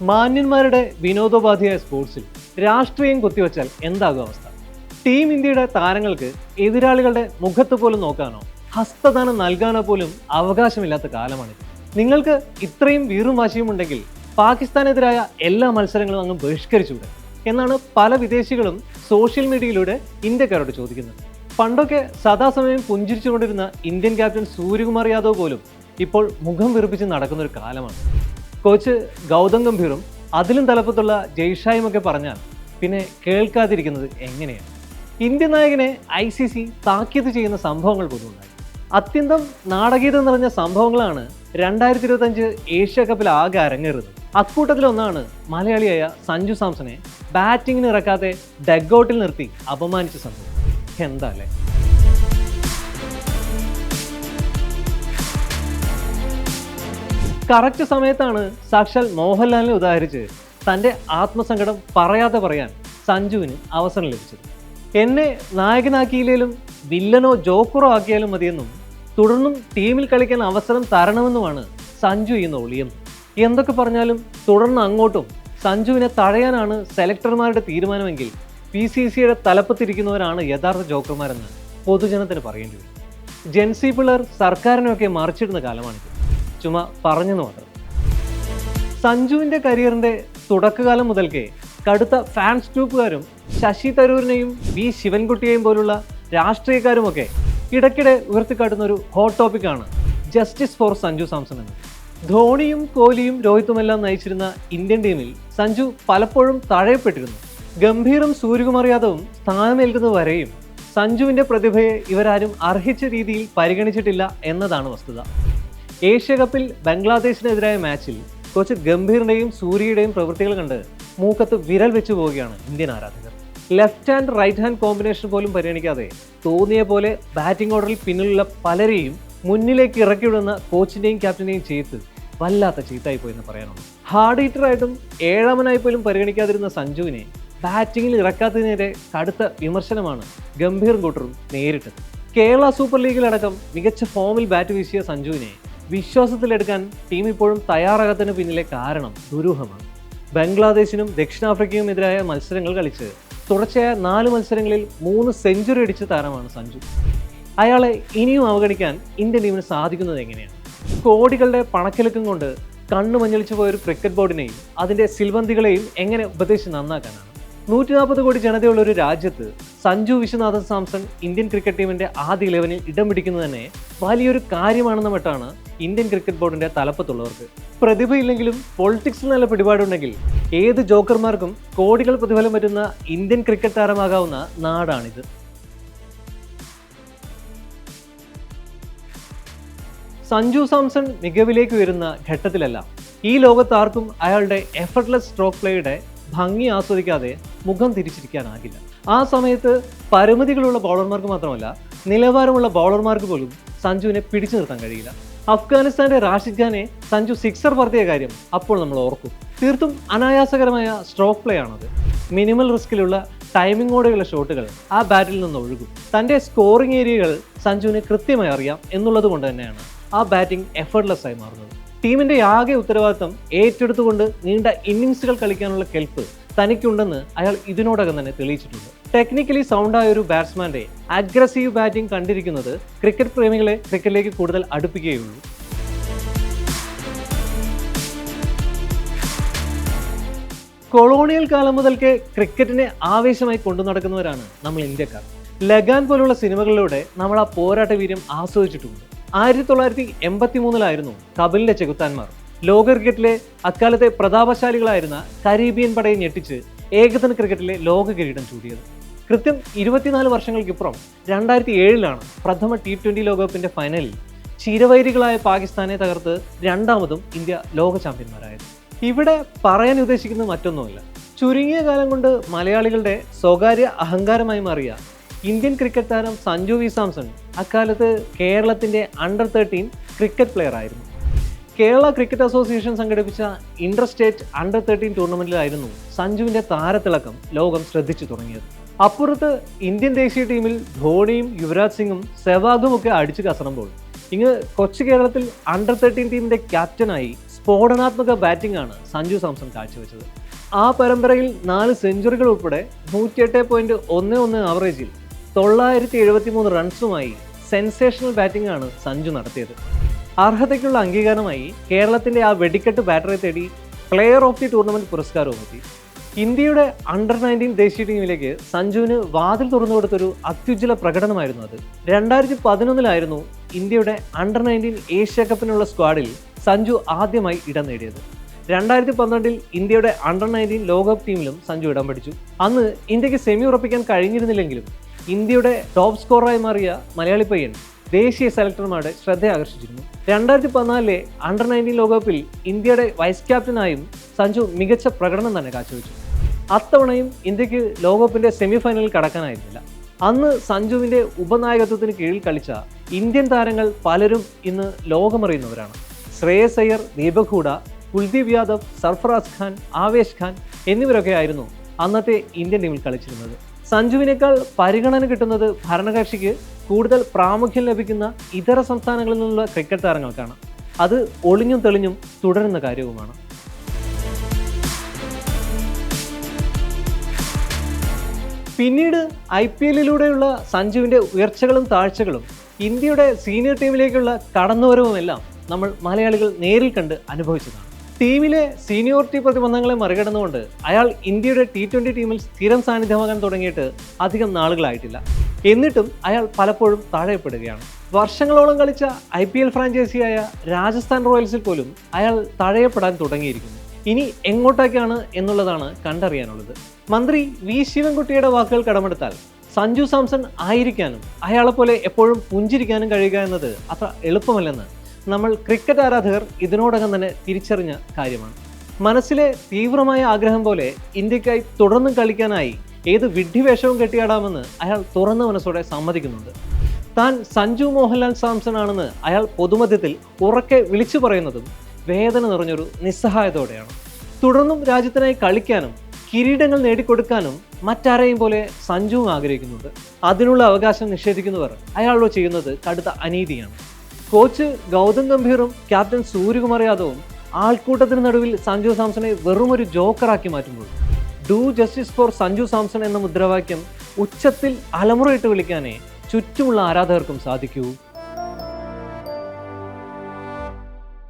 മാന്യന്മാരുടെ വിനോദോപാധിയായ സ്പോർട്സിൽ രാഷ്ട്രീയം കുത്തിവെച്ചാൽ എന്താകും അവസ്ഥ? ടീം ഇന്ത്യയുടെ താരങ്ങൾക്ക് എതിരാളികളുടെ മുഖത്ത് പോലും നോക്കാനോ ഹസ്തദാനം നൽകാനോ പോലും അവകാശമില്ലാത്ത കാലമാണിത്. നിങ്ങൾക്ക് ഇത്രയും വീറും വാശിയും ഉണ്ടെങ്കിൽ പാകിസ്ഥാനെതിരായ എല്ലാ മത്സരങ്ങളും അങ്ങ് ബഹിഷ്കരിച്ചൂടെ എന്നാണ് പല വിദേശികളും സോഷ്യൽ മീഡിയയിലൂടെ ഇന്ത്യക്കാരോട് ചോദിക്കുന്നത്. പണ്ടൊക്കെ സദാസമയം പുഞ്ചിരിച്ചുകൊണ്ടിരുന്ന ഇന്ത്യൻ ക്യാപ്റ്റൻ സൂര്യകുമാർ യാദവ് പോലും ഇപ്പോൾ മുഖം വീർപ്പിച്ച് നടക്കുന്ന ഒരു കാലമാണ്. കോച്ച് ഗൗതം ഗംഭീറും അതിലും തലപ്പത്തുള്ള ജയ്ഷായും ഒക്കെ പറഞ്ഞാൽ പിന്നെ കേൾക്കാതിരിക്കുന്നത് എങ്ങനെയാണ്? ഇന്ത്യൻ നായകനെ ICC താക്കീത് ചെയ്യുന്ന സംഭവങ്ങൾ പോലും ഉണ്ടായി. അത്യന്തം നാടകീയത നിറഞ്ഞ സംഭവങ്ങളാണ് 2025 ഏഷ്യ കപ്പിൽ ആകെ അരങ്ങേറുന്നത്. അക്കൂട്ടത്തിലൊന്നാണ് മലയാളിയായ സഞ്ജു സാംസനെ ബാറ്റിങ്ങിന് ഇറക്കാതെ ഡഗ്ഔട്ടിൽ നിർത്തി അപമാനിച്ച സംഭവം. എന്താ അല്ലേ? കറക്റ്റ് സമയത്താണ് സാക്ഷാൽ മോഹൻലാലിനെ ഉദാഹരിച്ച് തൻ്റെ ആത്മസങ്കടം പറയാതെ പറയാൻ സഞ്ജുവിന് അവസരം ലഭിച്ചത്. എന്നെ നായകനാക്കിയില്ലേലും വില്ലനോ ജോക്കറോ ആക്കിയാലും മതിയെന്നും തുടർന്നും ടീമിൽ കളിക്കാൻ അവസരം തരണമെന്നുമാണ് സഞ്ജു ചെയ്യുന്ന ഒളിയം. എന്തൊക്കെ പറഞ്ഞാലും തുടർന്ന് അങ്ങോട്ടും സഞ്ജുവിനെ തഴയാനാണ് സെലക്ടർമാരുടെ തീരുമാനമെങ്കിൽ PCCയുടെ തലപ്പത്തിരിക്കുന്നവരാണ് യഥാർത്ഥ ജോക്കർമാരെന്ന് പൊതുജനത്തിന് പറയേണ്ടി വരും. ജെൻസി പിള്ളേർ സർക്കാരിനെയൊക്കെ മറിച്ചിടുന്ന കാലമാണിത്. ചുമ്മാ പറഞ്ഞെന്ന് മാത്രം. സഞ്ജുവിൻ്റെ കരിയറിൻ്റെ തുടക്കകാലം മുതൽക്കേ കടുത്ത ഫാൻസ് ഗ്രൂപ്പുകാരും ശശി തരൂരിനെയും V ശിവൻകുട്ടിയെയും പോലുള്ള രാഷ്ട്രീയക്കാരുമൊക്കെ ഇടയ്ക്കിടെ ഉയർത്തിക്കാട്ടുന്ന ഒരു ഹോട്ട് ടോപ്പിക്കാണ് ജസ്റ്റിസ് ഫോർ സഞ്ജു സാംസൺ എന്ന്. ധോണിയും കോഹ്ലിയും രോഹിത്തുമെല്ലാം നയിച്ചിരുന്ന ഇന്ത്യൻ ടീമിൽ സഞ്ജു പലപ്പോഴും തഴയപ്പെട്ടിരുന്നു. ഗംഭീറും സൂര്യകുമാർ യാദവും സ്ഥാനമേൽക്കുന്നത് വരെയും സഞ്ജുവിൻ്റെ പ്രതിഭയെ ഇവരാരും അർഹിച്ച രീതിയിൽ പരിഗണിച്ചിട്ടില്ല എന്നതാണ് വസ്തുത. ഏഷ്യ കപ്പിൽ ബംഗ്ലാദേശിനെതിരായ മാച്ചിൽ കോച്ച് ഗംഭീറിൻ്റെയും സൂര്യയുടെയും പ്രവൃത്തികൾ കണ്ട് മൂക്കത്ത് വിരൽ വെച്ചു പോവുകയാണ് ഇന്ത്യൻ ആരാധകർ. Left hand right hand combination പോലും പരിഗണിക്കാതെ തോന്നിയ പോലെ ബാറ്റിംഗ് ഓർഡറിൽ പിന്നിലുള്ള പലരെയും മുന്നിലേക്ക് ഇറക്കിവിടുന്ന കോച്ചിൻ്റെയും ക്യാപ്റ്റൻ്റെയും ചെയ്ത് വല്ലാത്ത ചീത്തായി പോയെന്ന് പറയാനുള്ളൂ. ഹാർഡ് ഹീറ്ററായിട്ടും ഏഴാമനായി പോലും പരിഗണിക്കാതിരുന്ന സഞ്ജുവിനെ ബാറ്റിങ്ങിൽ ഇറക്കാത്തതിനെതിരെ കടുത്ത വിമർശനമാണ് ഗംഭീറും കൂട്ടറും നേരിട്ടത്. കേരള സൂപ്പർ ലീഗിലടക്കം മികച്ച ഫോമിൽ ബാറ്റ് വീശിയ സഞ്ജുവിനെ വിശ്വാസത്തിലെടുക്കാൻ ടീം ഇപ്പോഴും തയ്യാറാകാത്തതിന് പിന്നിലെ കാരണം ദുരൂഹമാണ്. ബംഗ്ലാദേശിനും ദക്ഷിണാഫ്രിക്കയും എതിരായ മത്സരങ്ങൾ കളിച്ച് തുടർച്ചയായ 4 മത്സരങ്ങളിൽ 3 സെഞ്ചുറി അടിച്ച താരമാണ് സഞ്ജു. അയാളെ ഇനിയും അവഗണിക്കാൻ ഇന്ത്യൻ ടീമിന് സാധിക്കുന്നത് എങ്ങനെയാണ്? കോടികളുടെ പണക്കിലുക്കം കൊണ്ട് കണ്ണു മഞ്ഞളിച്ചു പോയൊരു ക്രിക്കറ്റ് ബോർഡിനെയും അതിൻ്റെ സിൽബന്തികളെയും എങ്ങനെ ഉപദേശിച്ച് നന്നാക്കാനാണ്? 140 കോടി ജനതയുള്ള ഒരു രാജ്യത്ത് സഞ്ജു വിശ്വനാഥൻ സാംസൺ ഇന്ത്യൻ ക്രിക്കറ്റ് ടീമിൻ്റെ ആദ്യ 11-ൽ ഇടം പിടിക്കുന്നത് തന്നെ വലിയൊരു കാര്യമാണെന്ന മട്ടാണ് ഇന്ത്യൻ ക്രിക്കറ്റ് ബോർഡിൻ്റെ തലപ്പത്തുള്ളവർക്ക്. പ്രതിഭയില്ലെങ്കിലും പൊളിറ്റിക്സിൽ നല്ല പിടിപാടുണ്ടെങ്കിൽ ഏത് ജോക്കർമാർക്കും കോടികൾ പ്രതിഫലം പറ്റുന്ന ഇന്ത്യൻ ക്രിക്കറ്റ് താരമാകാവുന്ന നാടാണിത്. സഞ്ജു സാംസൺ മികവിലേക്ക് ഉയരുന്ന ഘട്ടത്തിലെല്ലാം ഈ ലോകത്താർക്കും അയാളുടെ എഫർട്ട്ലെസ് സ്ട്രോക്ക് പ്ലേയുടെ ഭംഗി ആസ്വദിക്കാതെ മുഖം തിരിച്ചിരിക്കാനാകില്ല. ആ സമയത്ത് പരിമിതികളുള്ള ബൗളർമാർക്ക് മാത്രമല്ല, നിലവാരമുള്ള ബൗളർമാർക്ക് പോലും സഞ്ജുവിനെ പിടിച്ചു നിർത്താൻ കഴിയില്ല. അഫ്ഗാനിസ്ഥാന്റെ റാഷിദ് ഖാനെ സഞ്ജു സിക്സർ പറത്തിയ കാര്യം അപ്പോൾ നമ്മൾ ഓർക്കും. തീർത്തും അനായാസകരമായ സ്ട്രോക്ക് പ്ലേ ആണത്. മിനിമൽ റിസ്കിലുള്ള ടൈമിങ്ങോടെയുള്ള ഷോട്ടുകൾ ആ ബാറ്റിൽ നിന്ന് ഒഴുകും. തൻ്റെ സ്കോറിംഗ് ഏരിയകൾ സഞ്ജുവിന് കൃത്യമായി അറിയാം എന്നുള്ളത് കൊണ്ട് തന്നെയാണ് ആ ബാറ്റിംഗ് എഫർട്ട്ലെസ് ആയി മാറുന്നത്. ടീമിൻ്റെ ആകെ ഉത്തരവാദിത്തം ഏറ്റെടുത്തുകൊണ്ട് നീണ്ട ഇന്നിങ്സുകൾ കളിക്കാനുള്ള കെൽപ്പ് തനിക്കുണ്ടെന്ന് അയാൾ ഇതിനോടകം തന്നെ തെളിയിച്ചിട്ടുണ്ട്. ടെക്നിക്കലി സൗണ്ടായ ഒരു ബാറ്റ്സ്മാന്റെ അഗ്രസീവ് ബാറ്റിംഗ് കണ്ടിരിക്കുന്നത് ക്രിക്കറ്റ് പ്രേമികളെ ക്രിക്കറ്റിലേക്ക് കൂടുതൽ അടുപ്പിക്കുകയുള്ളൂ. കൊളോണിയൽ കാലം മുതൽക്കേ ക്രിക്കറ്റിനെ ആവേശമായി കൊണ്ടു നടക്കുന്നവരാണ് നമ്മൾ ഇന്ത്യക്കാർ. ലഗാൻ പോലുള്ള സിനിമകളിലൂടെ നമ്മൾ ആ പോരാട്ട വീര്യം ആസ്വദിച്ചിട്ടുണ്ട്. 1983 കപിലിന്റെ ചെകുത്താന്മാർ ലോക ക്രിക്കറ്റിലെ അക്കാലത്തെ പ്രതാപശാലികളായിരുന്ന കരീബിയൻ പടയെ ഞെട്ടിച്ച് ഏകദിന ക്രിക്കറ്റിലെ ലോക കിരീടം ചൂടിയത്. കൃത്യം 24 വർഷങ്ങൾക്കിപ്പുറം 2007 പ്രഥമ T20 ലോകകപ്പിന്റെ ഫൈനലിൽ ചിരവൈരികളായ പാകിസ്ഥാനെ തകർത്ത് രണ്ടാമതും ഇന്ത്യ ലോക ചാമ്പ്യന്മാരായത്. ഇവിടെ പറയാൻ ഉദ്ദേശിക്കുന്നത് മറ്റൊന്നുമല്ല, ചുരുങ്ങിയ കാലം കൊണ്ട് മലയാളികളുടെ സ്വകാര്യ അഹങ്കാരമായി മാറിയ ഇന്ത്യൻ ക്രിക്കറ്റ് താരം സഞ്ജു വി സാംസൺ അക്കാലത്ത് കേരളത്തിൻ്റെ അണ്ടർ 13 ക്രിക്കറ്റ് പ്ലെയർ ആയിരുന്നു. കേരള ക്രിക്കറ്റ് അസോസിയേഷൻ സംഘടിപ്പിച്ച ഇന്റർ സ്റ്റേറ്റ് അണ്ടർ 13 ടൂർണമെന്റിലായിരുന്നു സഞ്ജുവിൻ്റെ താരത്തിളക്കം ലോകം ശ്രദ്ധിച്ചു തുടങ്ങിയത്. അപ്പുറത്ത് ഇന്ത്യൻ ദേശീയ ടീമിൽ ധോണിയും യുവരാജ് സിംഗും സെവാഗും ഒക്കെ അടിച്ചു കസറുമ്പോൾ ഇങ്ങ് കൊച്ചു കേരളത്തിൽ അണ്ടർ 13 ടീമിൻ്റെ ക്യാപ്റ്റനായി സ്ഫോടനാത്മക ബാറ്റിംഗ് ആണ് സഞ്ജു സാംസൺ കാഴ്ചവെച്ചത്. ആ പരമ്പരയിൽ 4 സെഞ്ചുറികൾ ഉൾപ്പെടെ 108.11 ആവറേജിൽ 973 റൺസുമായി സെൻസേഷണൽ ബാറ്റിംഗ് ആണ് സഞ്ജു നടത്തിയത്. അർഹതയ്ക്കുള്ള അംഗീകാരമായി കേരളത്തിന്റെ ആ വെടിക്കെട്ട് ബാറ്ററെ തേടി പ്ലെയർ ഓഫ് ദി ടൂർണമെന്റ് പുരസ്കാരവും എത്തി. ഇന്ത്യയുടെ അണ്ടർ 19 ദേശീയ ടീമിലേക്ക് സഞ്ജുവിന് വാതിൽ തുറന്നു കൊടുത്തൊരു അത്യുജ്വല പ്രകടനമായിരുന്നു അത്. 2011 ഇന്ത്യയുടെ അണ്ടർ 19 ഏഷ്യ കപ്പിനുള്ള സ്ക്വാഡിൽ സഞ്ജു ആദ്യമായി ഇടം നേടിയത്. 2012 ഇന്ത്യയുടെ അണ്ടർ 19 ലോകകപ്പ് ടീമിലും സഞ്ജു ഇടം പിടിച്ചു. അന്ന് ഇന്ത്യക്ക് സെമി ഉറപ്പിക്കാൻ കഴിഞ്ഞിരുന്നില്ലെങ്കിലും ഇന്ത്യയുടെ ടോപ്പ് സ്കോറായി മാറിയ മലയാളി പയ്യൻ ദേശീയ സെലക്ടർമാരുടെ ശ്രദ്ധ ആകർഷിച്ചിരുന്നു. 2014 അണ്ടർ 19 ലോകകപ്പിൽ ഇന്ത്യയുടെ വൈസ് ക്യാപ്റ്റനായും സഞ്ജു മികച്ച പ്രകടനം തന്നെ കാഴ്ചവെച്ചു. അത്തവണയും ഇന്ത്യക്ക് ലോകകപ്പിന്റെ സെമി ഫൈനലിൽ കടക്കാനായിരുന്നില്ല. അന്ന് സഞ്ജുവിന്റെ ഉപനായകത്വത്തിന് കീഴിൽ കളിച്ച ഇന്ത്യൻ താരങ്ങൾ പലരും ഇന്ന് ലോകമറിയുന്നവരാണ്. ശ്രേയസ് അയ്യർ, ദീപക് ഹൂഡ, കുൽദീപ് യാദവ്, സർഫറാസ് ഖാൻ, ആവേശ് ഖാൻ എന്നിവരൊക്കെ ആയിരുന്നു അന്നത്തെ ഇന്ത്യൻ ടീമിൽ കളിച്ചിരുന്നത്. സഞ്ജുവിനേക്കാൾ പരിഗണന കിട്ടുന്നത് ഭരണകക്ഷിക്ക് കൂടുതൽ പ്രാമുഖ്യം ലഭിക്കുന്ന ഇതര സംസ്ഥാനങ്ങളിൽ നിന്നുള്ള ക്രിക്കറ്റ് താരങ്ങൾക്കാണ്. അത് ഒളിഞ്ഞും തെളിഞ്ഞും തുടരുന്ന കാര്യവുമാണ്. പിന്നീട് IPLലൂടെയുള്ള സഞ്ജുവിൻ്റെ ഉയർച്ചകളും താഴ്ചകളും ഇന്ത്യയുടെ സീനിയർ ടീമിലേക്കുള്ള കടന്നുവരവുമെല്ലാം നമ്മൾ മലയാളികൾ നേരിൽ കണ്ട് അനുഭവിച്ചതാണ്. ടീമിലെ സീനിയോറിറ്റി പ്രതിബന്ധങ്ങളെ മറികടന്നുകൊണ്ട് അയാൾ ഇന്ത്യയുടെ T20 ടീമിൽ സ്ഥിരം സാന്നിധ്യമാകാൻ തുടങ്ങിയിട്ട് അധികം നാളുകളായിട്ടില്ല. എന്നിട്ടും അയാൾ പലപ്പോഴും തഴയപ്പെടുകയാണ്. വർഷങ്ങളോളം കളിച്ച IPL ഫ്രാഞ്ചൈസിയായ രാജസ്ഥാൻ റോയൽസിൽ പോലും അയാൾ തഴയപ്പെടാൻ തുടങ്ങിയിരിക്കുന്നു. ഇനി എങ്ങോട്ടേക്കാണ് എന്നുള്ളതാണ് കണ്ടറിയാനുള്ളത്. മന്ത്രി V ശിവൻകുട്ടിയുടെ വാക്കുകൾ കടമെടുത്താൽ സഞ്ജു സാംസൺ ആയിരിക്കാനും അയാളെപ്പോലെ എപ്പോഴും പുഞ്ചിരിക്കാനും കഴിയുക എന്നത് അത്ര എളുപ്പമല്ലെന്ന് നമ്മൾ ക്രിക്കറ്റ് ആരാധകർ ഇതിനോടകം തന്നെ തിരിച്ചറിഞ്ഞ കാര്യമാണ്. മനസ്സിലെ തീവ്രമായ ആഗ്രഹം പോലെ ഇന്ത്യക്കായി തുടർന്നും കളിക്കാനായി ഏത് വിഡ്ഢിവേഷവും കെട്ടിയാടാമെന്ന് അയാൾ തുറന്ന മനസ്സോടെ സമ്മതിക്കുന്നുണ്ട്. താൻ സഞ്ജു മോഹൻലാൽ സാംസൺ ആണെന്ന് അയാൾ പൊതുമധ്യത്തിൽ ഉറക്കെ വിളിച്ചു പറയുന്നതും വേദന നിറഞ്ഞൊരു നിസ്സഹായതയോടെയാണ്. തുടർന്നും രാജ്യത്തിനായി കളിക്കാനും കിരീടങ്ങൾ നേടിക്കൊടുക്കാനും മറ്റാരെയും പോലെ സഞ്ജുവും ആഗ്രഹിക്കുന്നുണ്ട്. അതിനുള്ള അവകാശം നിഷേധിക്കുന്നവർ അയാളോട് ചെയ്യുന്നത് കടുത്ത അനീതിയാണ്. കോച്ച് ഗൗതം ഗംഭീറും ക്യാപ്റ്റൻ സൂര്യകുമാർ യാദവും ആൾക്കൂട്ടത്തിന് നടുവിൽ സഞ്ജു സാംസണെ വെറുമൊരു ജോക്കറാക്കി മാറ്റുമ്പോൾ do justice for Sanju Samson എന്ന മുദ്രാവാക്യം ഉച്ചത്തിൽ അലമുറയിട്ട് വിളിക്കാനേ ചുറ്റുമുള്ള ആരാധകർക്കും സാധിക്കൂ.